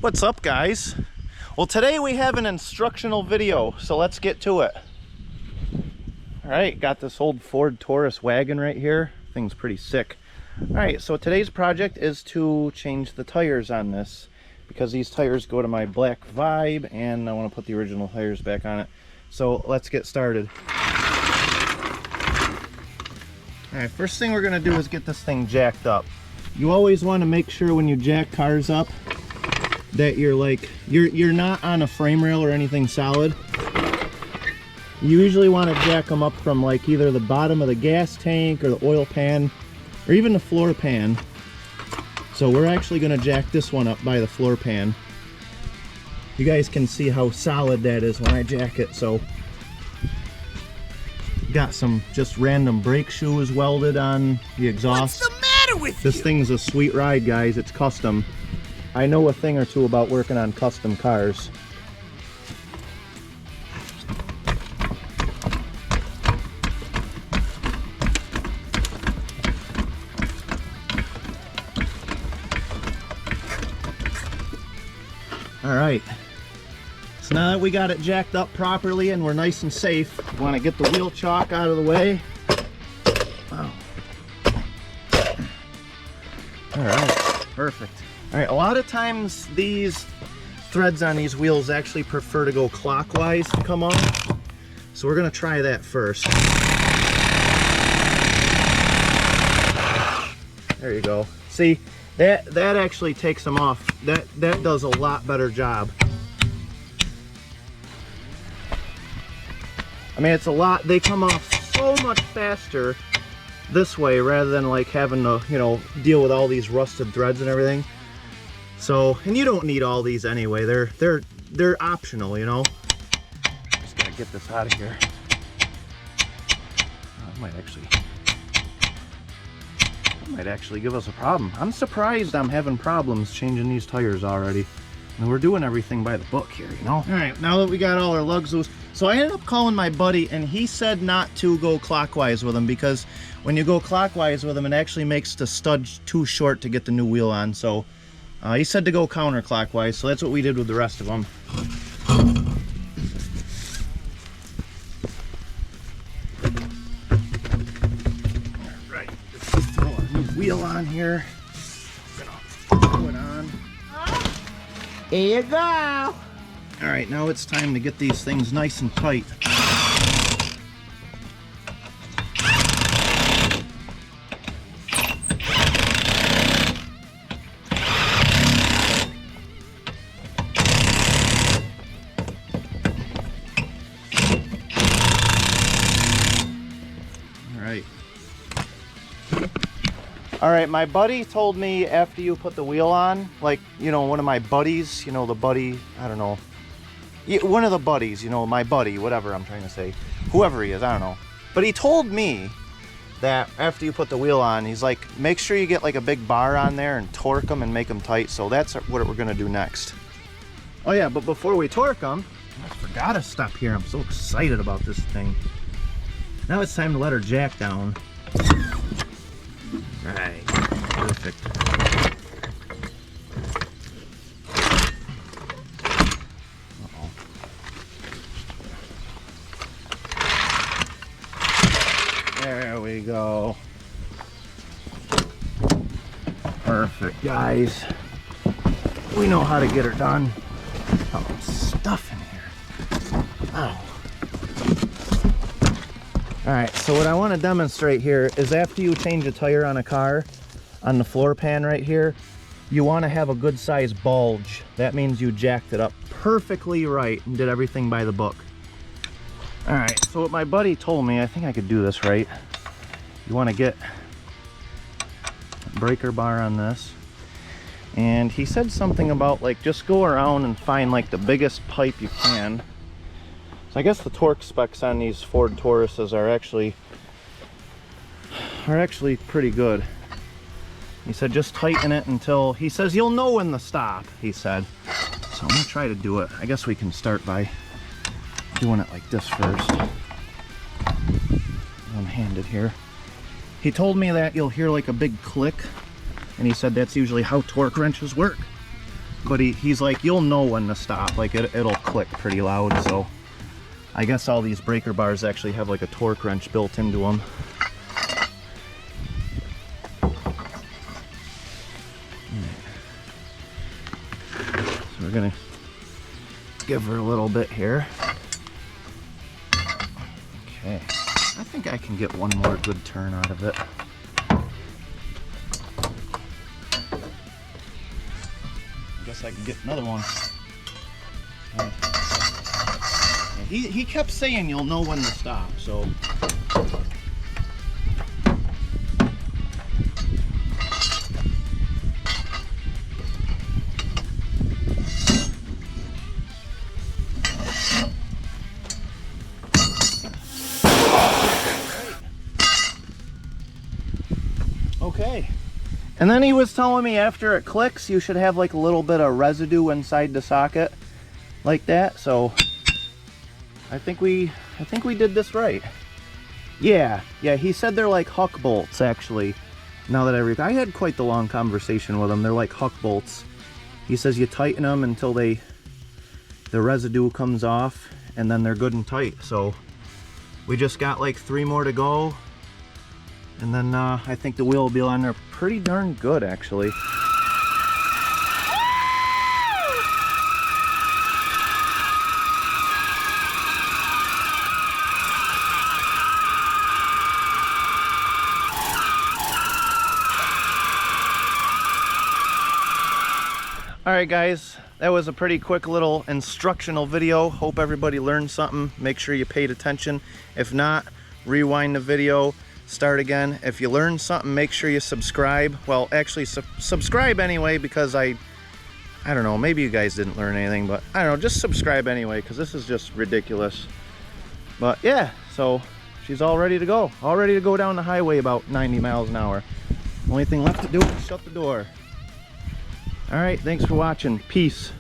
What's up, guys? Well, today we have an instructional video, so let's get to it. All right, got this old Ford Taurus wagon right here. Thing's pretty sick. All right, so today's project is to change the tires on this because these tires go to my black Vibe and I want to put the original tires back on it. So let's get started. All right, first thing we're gonna do is get this thing jacked up. You always want to make sure when you jack cars up that you're not on a frame rail or anything solid. You usually want to jack them up from like either the bottom of the gas tank or the oil pan or even the floor pan. So we're actually going to jack this one up by the floor pan. You guys can see how solid that is when I jack it. So got some just random brake shoes welded on the exhaust. What's the matter with This you? thing's a sweet ride, guys. It's custom. I know a thing or two about working on custom cars. All right, so now that we got it jacked up properly and we're nice and safe, we want to get the wheel chock out of the way. Wow. All right, perfect. All right, a lot of times these threads on these wheels actually prefer to go clockwise to come off. So we're gonna try that first. There you go. See, that actually takes them off. That does a lot better job. I mean, it's a lot, they come off so much faster this way rather than like having to, you know, deal with all these rusted threads and everything. So, and you don't need all these anyway. They're optional, you know. Just gotta get this out of here. That might actually give us a problem. I'm surprised I'm having problems changing these tires already. And we're doing everything by the book here, you know. All right, now that we got all our lugs loose, so I ended up calling my buddy and he said not to go clockwise with them because when you go clockwise with them, it actually makes the stud too short to get the new wheel on. So he said to go counterclockwise, so that's what we did with the rest of them. All right, let's throw our new wheel on here. We're gonna throw it on. Here you go. All right, now it's time to get these things nice and tight. All right, my buddy told me after you put the wheel on, like, you know, one of my buddies, you know, the buddy, I don't know, one of the buddies, you know, my buddy, whatever I'm trying to say, whoever he is, I don't know. But he told me that after you put the wheel on, he's like, make sure you get like a big bar on there and torque them and make them tight. So that's what we're gonna do next. Oh yeah, but before we torque them, I forgot to stop here. I'm so excited about this thing. Now it's time to let her jack down. Right, perfect. Uh-oh. There we go. Perfect, guys. We know how to get her done. Oh, stuff in here. Ow. All right, so what I want to demonstrate here is after you change a tire on a car, on the floor pan right here, you want to have a good size bulge. That means you jacked it up perfectly right and did everything by the book. All right, so what my buddy told me, I think I could do this right. You want to get a breaker bar on this. And he said something about like just go around and find like the biggest pipe you can. So I guess the torque specs on these Ford Tauruses are actually pretty good. He said just tighten it until, he says you'll know when to stop, he said. So I'm gonna try to do it. I guess we can start by doing it like this first. One-handed here. He told me that you'll hear like a big click, and he said that's usually how torque wrenches work. but he's like, you'll know when to stop. Like it'll click pretty loud. So I guess all these breaker bars actually have like a torque wrench built into them. So we're gonna give her a little bit here. Okay, I think I can get one more good turn out of it. I can get another one. Yeah, he kept saying you'll know when to stop, so. Okay. And then he was telling me after it clicks, you should have like a little bit of residue inside the socket, like that. So I think we did this right. Yeah, he said they're like huck bolts actually. Now that I had quite the long conversation with him. They're like huck bolts. He says you tighten them until the residue comes off, and then they're good and tight. So we just got like 3 more to go. And then I think the wheel will be on there pretty darn good, actually. Alright guys, that was a pretty quick little instructional video. Hope everybody learned something. Make sure you paid attention. If not, rewind the video. Start again. If you learned something, make sure you subscribe. Well, actually subscribe anyway, because I don't know, maybe you guys didn't learn anything, but I don't know, just subscribe anyway, because this is just ridiculous. But yeah, so she's all ready to go. All ready to go down the highway about 90 miles an hour. Only thing left to do is shut the door. All right, thanks for watching. Peace.